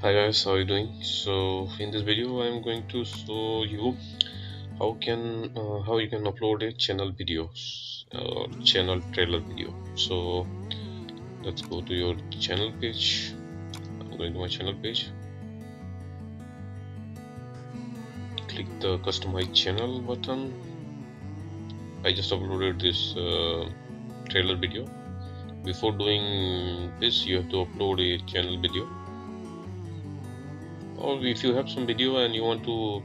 Hi guys, how are you doing? So in this video I'm going to show you how you can upload a channel video or channel trailer video. So let's go to your channel page. I'm going to my channel page. Click the customize channel button. I just uploaded this trailer video. Before doing this, you have to upload a channel video, or if you have some video and you want to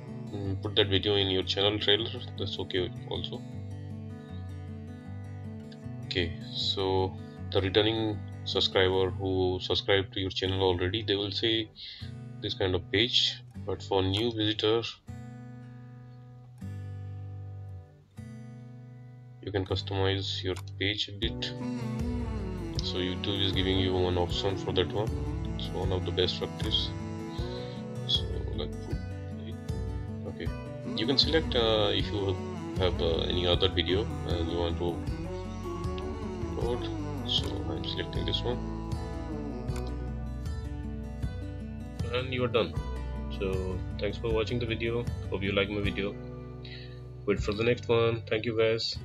put that video in your channel trailer, that's okay also. Okay, so the returning subscriber who subscribed to your channel already, they will see this kind of page, but for new visitor you can customize your page a bit. So YouTube is giving you one option for that one. It's one of the best practice. So like, okay, you can select if you have any other video and you want to upload. So I'm selecting this one and you are done. So thanks for watching the video. Hope you like my video. Wait for the next one. Thank you guys.